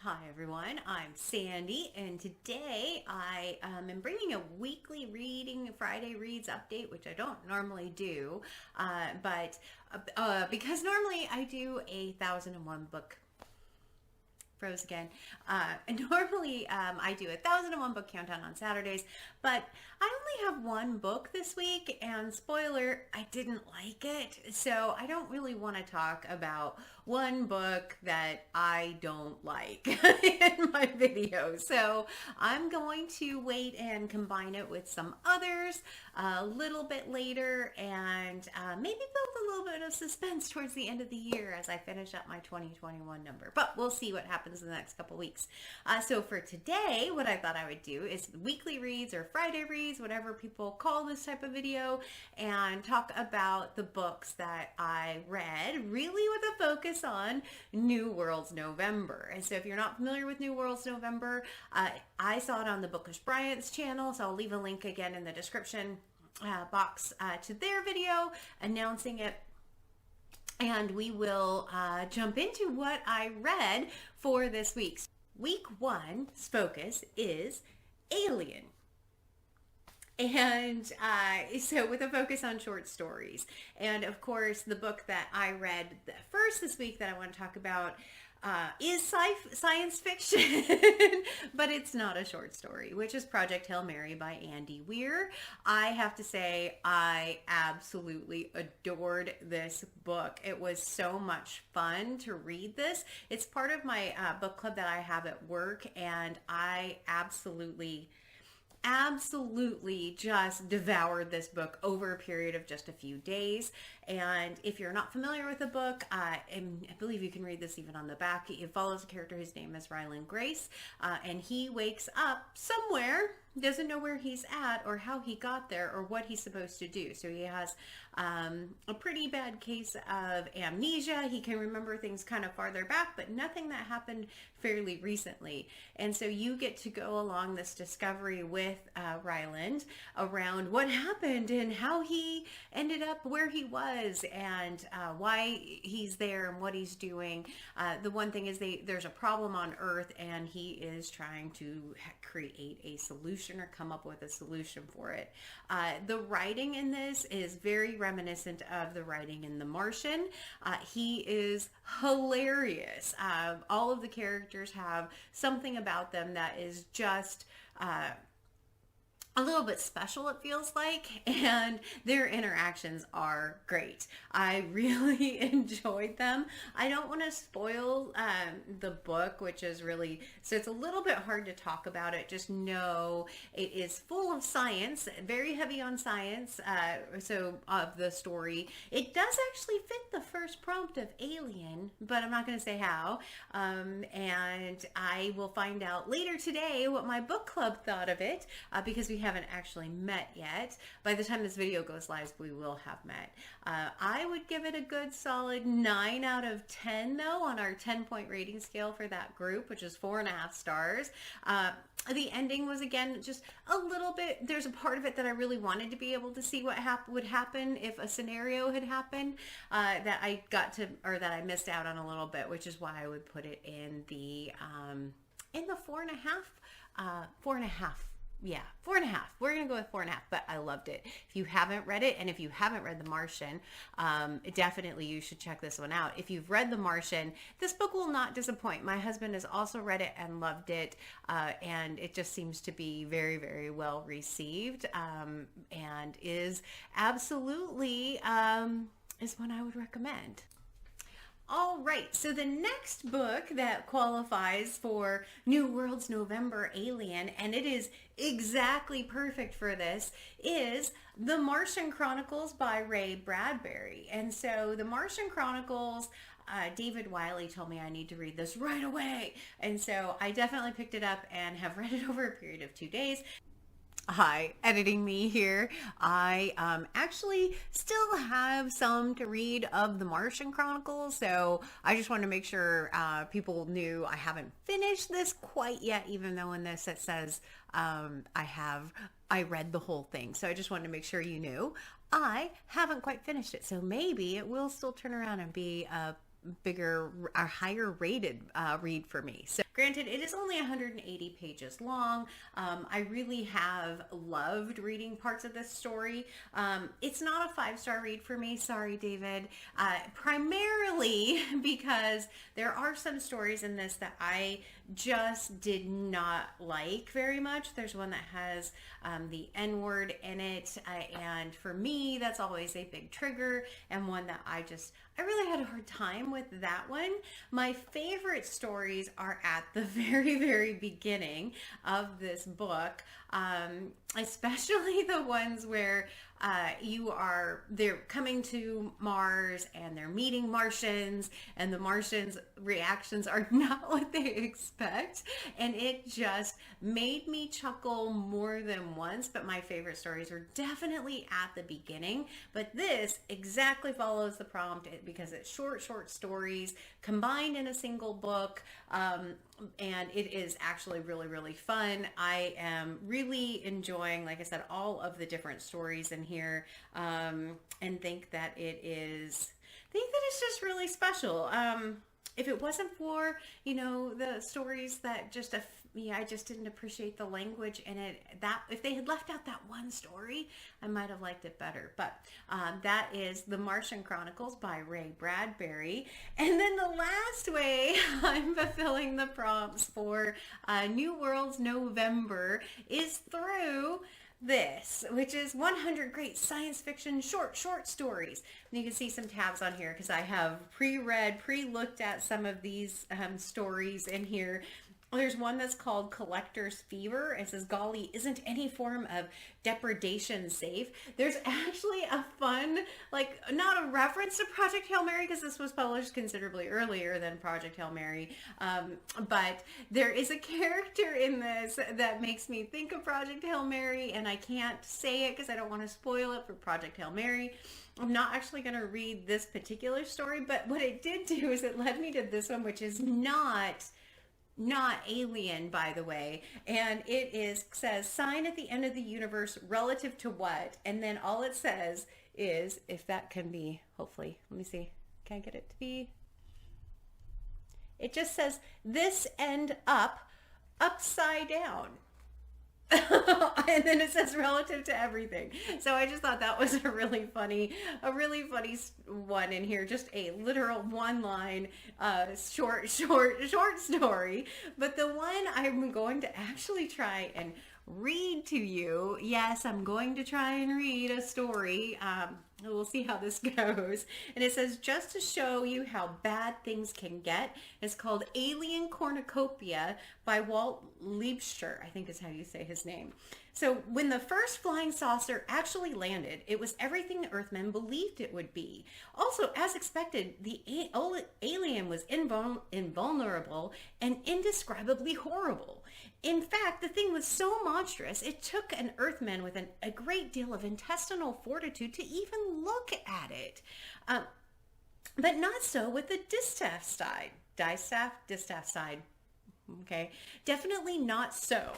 Hi everyone, I'm Sandy, and today I am bringing a weekly reading Friday Reads update, which I don't normally do, but because normally I do a 1001 book. Froze again. And normally I do a 1001 book countdown on Saturdays, but I only have one book this week, and spoiler, I didn't like it. So I don't really want to talk about one book that I don't like in my video. So I'm going to wait and combine it with some others a little bit later, and maybe build a little bit of suspense towards the end of the year as I finish up my 2021 number. But we'll see what happens in the next couple weeks. So for today, what I thought I would do is weekly reads or Friday reads, whatever people call this type of video, and talk about the books that I read, really with a focus on New Worlds November. And so if you're not familiar with New Worlds November, I saw it on the Bookish Bryant's channel, so I'll leave a link again in the description box to their video announcing it. And we will jump into what I read for this week. Week one's focus is Alien. And so with a focus on short stories. And of course, the book that I read first this week that I want to talk about is science fiction, but it's not a short story, which is Project Hail Mary by Andy Weir. I have to say, I absolutely adored this book. It was so much fun to read this. It's part of my book club that I have at work, and I absolutely just devoured this book over a period of just a few days. And if you're not familiar with the book, I believe you can read this even on the back. It follows a character whose name is Ryland Grace, and he wakes up somewhere, doesn't know where he's at or how he got there or what he's supposed to do. So he has a pretty bad case of amnesia. He can remember things kind of farther back, but nothing that happened fairly recently. And so you get to go along this discovery with Ryland around what happened and how he ended up where he was, and why he's there and what he's doing. The one thing is there's a problem on Earth, and he is trying to create a solution or come up with a solution for it. The writing in this is very reminiscent of the writing in The Martian. He is hilarious. All of the characters have something about them that is just a little bit special, it feels like, and their interactions are great. I really enjoyed them. I don't want to spoil the book, which is really, so it's a little bit hard to talk about it. Just know it is full of science, very heavy on science, so of the story. It does actually fit the first prompt of Alien, but I'm not going to say how, and I will find out later today what my book club thought of it, because we haven't actually met yet. By the time this video goes live, we will have met. I would give it a good solid 9 out of 10 though on our 10-point rating scale for that group, which is 4.5 stars. The ending was, again, just a little bit, there's a part of it that I really wanted to be able to see what would happen if a scenario had happened that I got to, or that I missed out on a little bit, which is why I would put it in the 4.5. 4.5. Yeah, 4.5. We're going to go with 4.5, but I loved it. If you haven't read it, and if you haven't read The Martian, definitely you should check this one out. If you've read The Martian, this book will not disappoint. My husband has also read it and loved it, and it just seems to be very, very well received, and is absolutely is one I would recommend. All right, so the next book that qualifies for New Worlds November Alien, and it is exactly perfect for this, is The Martian Chronicles by Ray Bradbury. And so The Martian Chronicles, David Wiley told me I need to read this right away. And so I definitely picked it up and have read it over a period of 2 days. Hi, editing me here. I actually still have some to read of the Martian Chronicles, so I just wanted to make sure people knew I haven't finished this quite yet, even though in this it says I read the whole thing. So I just wanted to make sure you knew I haven't quite finished it. So maybe it will still turn around and be a a higher rated read for me. So granted, it is only 180 pages long. I really have loved reading parts of this story. It's not a 5-star read for me. Sorry, David. Primarily because there are some stories in this that I just did not like very much. There's one that has the N-word in it, and for me, that's always a big trigger, and one that I really had a hard time with that one. My favorite stories are at the very, very beginning of this book, especially the ones where they're coming to Mars and they're meeting Martians, and the Martians' reactions are not what they expect, and it just made me chuckle more than once. But my favorite stories are definitely at the beginning, but this exactly follows the prompt because it's short stories combined in a single book, and it is actually really, really fun. I am really enjoying, like I said, all of the different stories in here, and think that it's just really special. If it wasn't for, the stories that I just didn't appreciate the language in it, that if they had left out that one story, I might have liked it better. But that is The Martian Chronicles by Ray Bradbury. And then the last way I'm fulfilling the prompts for New Worlds November is through this, which is 100 great science fiction short stories. And you can see some tabs on here because I have pre-looked at some of these stories in here. There's one that's called Collector's Fever. It says, golly, isn't any form of depredation safe? There's actually a fun, not a reference to Project Hail Mary, because this was published considerably earlier than Project Hail Mary, but there is a character in this that makes me think of Project Hail Mary, and I can't say it because I don't want to spoil it for Project Hail Mary. I'm not actually going to read this particular story, but what it did do is it led me to this one, which is not alien, by the way, and says sign at the end of the universe relative to what, and then all it says is, if that can be, hopefully, let me see, can I get it to be, it just says this end up upside down. And then it says relative to everything. So I just thought that was a really funny one in here. Just a literal one-line short story. But the one I'm going to actually try and read to you. Yes, I'm going to try and read a story. We'll see how this goes. And it says, just to show you how bad things can get. It's called Alien Cornucopia by Walt Liebscher, I think is how you say his name. So when the first flying saucer actually landed, it was everything Earthmen believed it would be. Also, as expected, the alien was invulnerable and indescribably horrible. In fact, the thing was so monstrous, it took an Earthman with a great deal of intestinal fortitude to even look at it. But not so with the distaff side. Okay, definitely not so.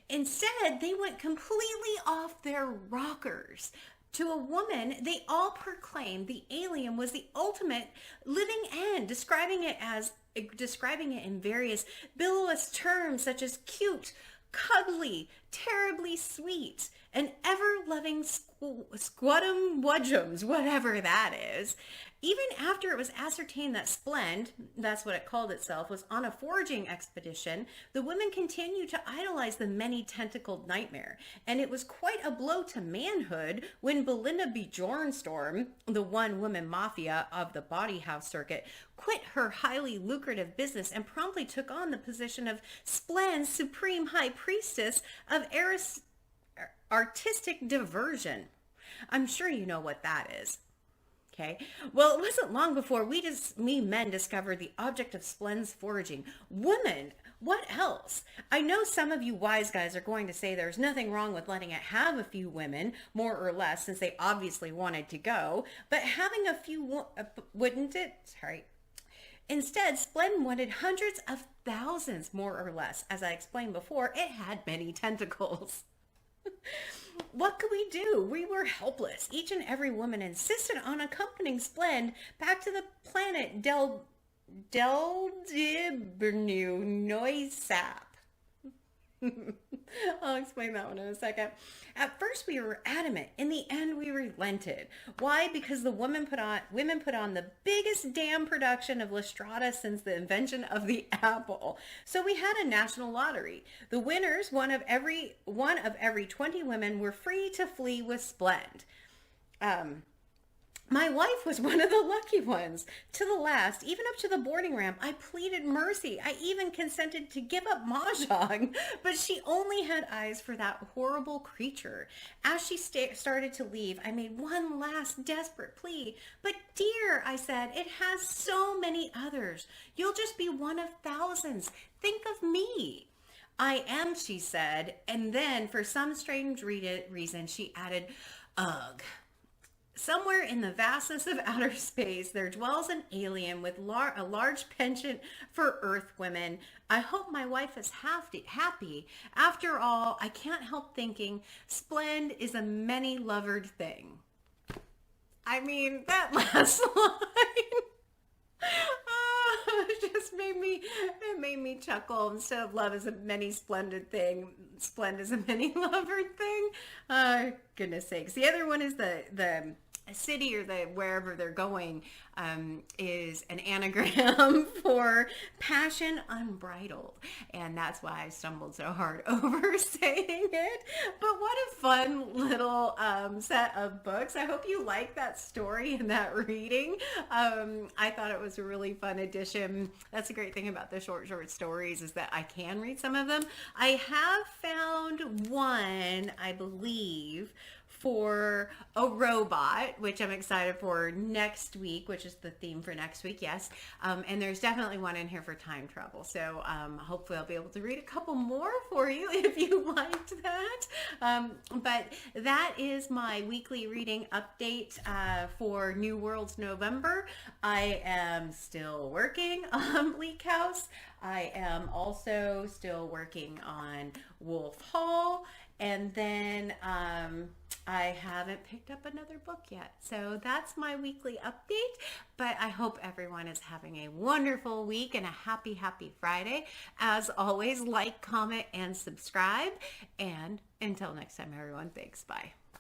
Instead, they went completely off their rockers. To a woman, they all proclaimed the alien was the ultimate living end, describing it in various billowous terms such as cute, cuddly, terribly sweet, and ever-loving squadum wudgems, whatever that is. Even after it was ascertained that Splend, that's what it called itself, was on a foraging expedition, the women continued to idolize the many-tentacled nightmare, and it was quite a blow to manhood when Belinda Bjornstorm, the one-woman mafia of the body house circuit, quit her highly lucrative business and promptly took on the position of Splend's supreme high priestess of artistic diversion. I'm sure you know what that is. Okay. Well, it wasn't long before we men discovered the object of Splend's foraging. Women, what else? I know some of you wise guys are going to say there's nothing wrong with letting it have a few women, more or less, since they obviously wanted to go, but having a few, wouldn't it? Sorry. Instead, Splend wanted hundreds of thousands, more or less. As I explained before, it had many tentacles. What could we do? We were helpless. Each and every woman insisted on accompanying Splend back to the planet Deldibnu noise sap. I'll explain that one in a second. At first we were adamant. In the end we relented. Why? Because the women put on the biggest damn production of Lestrada since the invention of the apple. So we had a national lottery. The winners, one of every 20 women, were free to flee with Splend. My wife was one of the lucky ones. To the last, even up to the boarding ramp, I pleaded mercy. I even consented to give up Mahjong, but she only had eyes for that horrible creature. As she started to leave, I made one last desperate plea. But dear, I said, it has so many others. You'll just be one of thousands. Think of me. I am, she said, and then for some strange reason, she added, ugh. Somewhere in the vastness of outer space, there dwells an alien with a large penchant for Earth women. I hope my wife is happy. After all, I can't help thinking Splend is a many-lovered thing. I mean, that last line just made me chuckle. Instead of love is a many splendid thing, Splend is a many lovered thing. Goodness sakes. The other one is the city or the wherever they're going is an anagram for passion unbridled, and that's why I stumbled so hard over saying it. But what a fun little set of books. I hope you like that story and that reading. I thought it was a really fun addition. That's a great thing about the short stories, is that I can read some of them. I have found one, I believe, for a robot, which I'm excited for next week, which is the theme for next week, yes. And there's definitely one in here for time travel. So hopefully I'll be able to read a couple more for you if you liked that. But that is my weekly reading update for New Worlds November. I am still working on Bleak House. I am also still working on Wolf Hall. And then I haven't picked up another book yet. So that's my weekly update. But I hope everyone is having a wonderful week and a happy, happy Friday. As always, like, comment, and subscribe. And until next time, everyone, thanks. Bye.